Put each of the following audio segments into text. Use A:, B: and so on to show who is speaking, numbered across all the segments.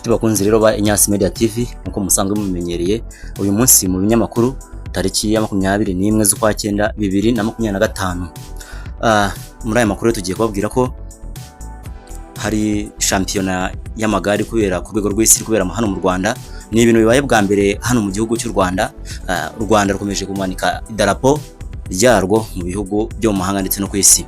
A: Inshuti bakunzi rero ba Inyasi Media TV nkuko musanzwe mumenyereye, uyu munsi mu binyamakuru tariki ya 21 z'ukwa 9 2025. Muri aya makuru tugiye kubabwira ko hari shampiyona y'amagare kubera ku rwego rw'isi kubera hano mu Rwanda. Ni ibintu bibaye bwa mbere hano mu gihugu cy'u Rwanda. U Rwanda rukomeje kumanika idarapo ryarwo mu bihugu byo mu mahanga ndetse no ku isi.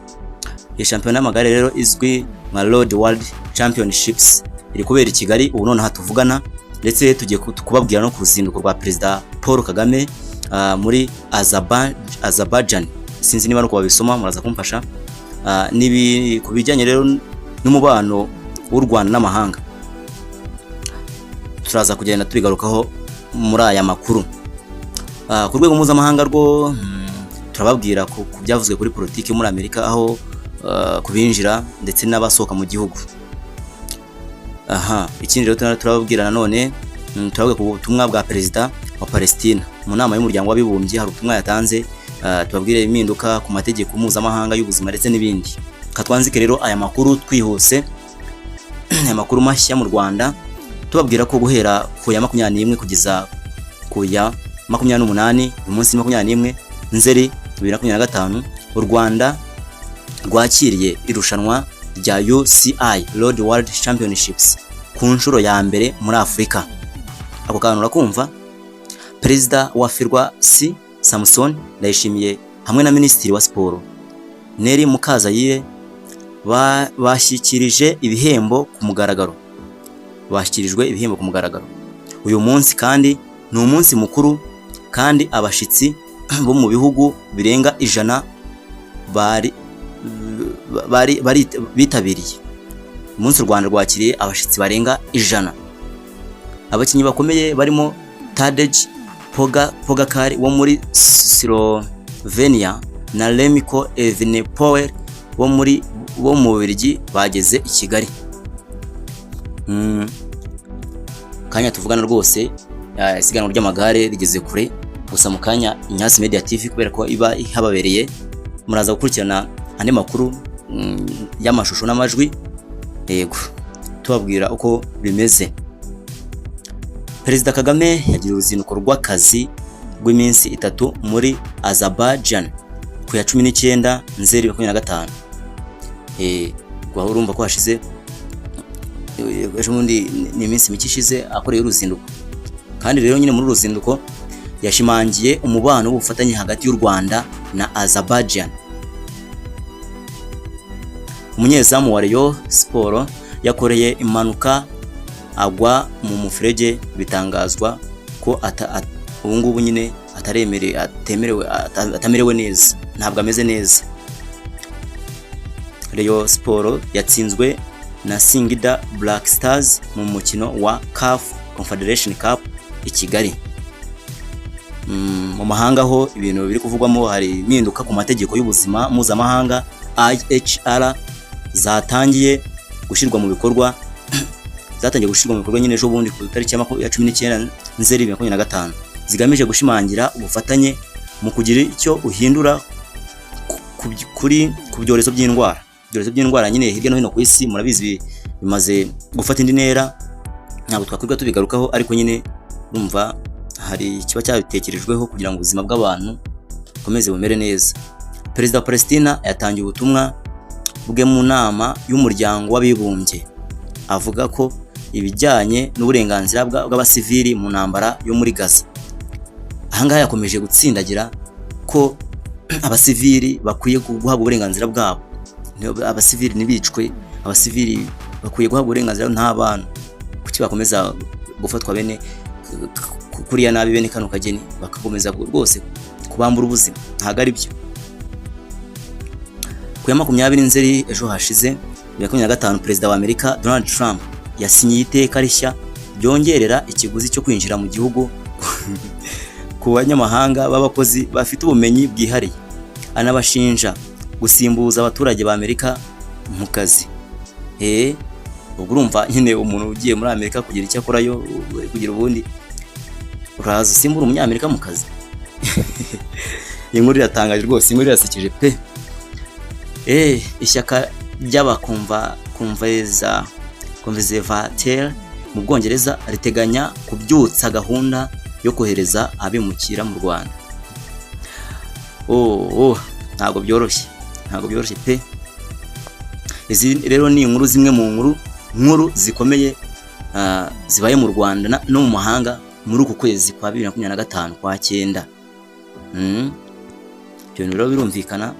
A: Iyi shampiyona y'amagare rero izwi nka Road World Championships iri kubera i Kigali ubu none hatuvugana, ndetse tugiye kubabwira no ku ruzinduko rwa Perezida Paul Kagame muri Azerbaijan. Sinzi niba nuko babisoma, muraza kumfasha. Nibi kubijyanye rero n'umubano w'u Rwanda n'amahanga, turaza kugenda tubigarukaho muri aya makuru. Ku rwego mpuzamahanga rwo turababwira ku byavuzwe kuri politiki muri Amerika, aho kubinjira ndetse n'abasohoka mu gihugu. Ikindi rero turababwira nanone, turavuga ku butumwa bwa Perezida wa Palestina mu nama y'umuryango w'abibumbye. Hari ubutumwa yatanze, tubabwire impinduka ku mategeko mpuzamahanga y'ubuzima ndetse n'ibindi. Katwanzike rero aya makuru twihuse, aya makuru mashya mu Rwanda, tubabwira ko guhera ku ya 21 kugeza ku ya 28, umunsi 21 Nzeri 2025, u Rwanda rwakiriye irushanwa rya UCI Road World Championships ku nshuro ya mbere muri Afrika. Ako kantu urakumva? Perezida wa Firwa C Samson Ndayishimiye hamwe na Minisitiri wa Siporo Neri Mukazayire bashyikirije ibihembo ku mugaragaro. Bashyikirijwe ibihembo ku mugaragaro. Uyu munsi kandi ni umunsi mukuru, kandi abashitsi bo mu bihugu birenga 100 bitabiriye. Umunsi u Rwanda rwakiriye abashitsi barenga 100. Abakinyi bakomeye barimo Tadej Pogacar wo muri Slovenia na Remco Evenepoel wo mu Bubiligi bageze i Kigali. Kanya tuvugana rwose isiganwa ry'amagare rigeze kure, gusa mu kanya Inyasi Media TV kubera ko iba ihababereye, muraza gukurikirana andi makuru y'amashusho n'amajwi, yego tubabwira uko bimeze. Perezida Kagame yagiye uruzinduko rw'akazi rw'iminsi 3 muri Azerbaijan ku ya 19 Nzeri 2025. Urumva ko hashize ejo bundi ni iminsi mike ishize akoreye uruzinduko. Kandi rero nyine muri uruzinduko yashimangiye umubano w'ubufatanye hagati y'u Rwanda na Azerbaijan. Umunyezamu wa Rayon Sport yakoreye impanuka agwa mu mufurege, bitangazwa ko ubu ngubu nyine atamerewe neza, ntabwo ameze neza. Rayon Sport yatsinzwe na Singida Black Stars mu mukino wa CAF Confederation Cup i Kigali. Mu mahanga ho ibintu biri kuvugwamo, hari impinduka ku mategeko y'ubuzima mpuzamahanga IHR zatangiye gushirwa mu bikorwa. Nyine ejo bundi ku tariki ya 19 Nzeri 2025, zigamije gushimangira ubufatanye mu kugira icyo uhindura ku byorezo by'indwara nyine hirya no hino ku isi. Murabizi bimaze gufata indi ntera, ntabwo twakwirwa tubigarukaho, ariko nyine urumva hari ikiba cyabitekerejweho kugira ngo ubuzima bw'abantu bukomeze bumere neza. Perezida wa Palestina yatangiye ubutumwa bwe mu nama y'umuryango w'abibumbye, avuga ko ibijyanye n'uburenganzira bw'abasivili mu ntambara yo muri Gaza. Ahangaha yakomeje gutsindagira ko abasivili bakwiye guhabwa uburenganzira bwabo. Abasivili ntibicwe, abasivili bakwiye guhabwa uburenganzira nta bantu. Kuki bakomeza gufatwa bene kuriya nabi bene kano kageni, bakakomeza rwose kubambura ubuzima? Ntago ari byo. Ku ya 20 Nzeri ejo hashize 2025, Perezida wa Amerika Donald Trump yasinyiye iteka rishya byongerera ikiguzi cyo kwinjira mu gihugu ku banyamahanga b'abakozi bafite ubumenyi bwihariye, anabashinja gusimbuza abaturage ba Amerika mu kazi. Ubwo urumva nyine umuntu ugiye muri Amerika kugira icyo akorayo, kugira ubundi uraza usimbura umunyamerika mu kazi. Inkuru iratangaje rwose, inkuru irasekeje pe. Ishyaka ry'abakonservateri mu Bwongereza riteganya kubyutsa gahunda yo kohereza abimukira mu Rwanda. Ntabwo byoroshye pe. Izi rero ni inkuru zimwe mu nkuru zikomeye zibaye mu Rwanda no mu mahanga muri uku kwezi kwa 2025 kwa 9. Ibyo rero birumvikana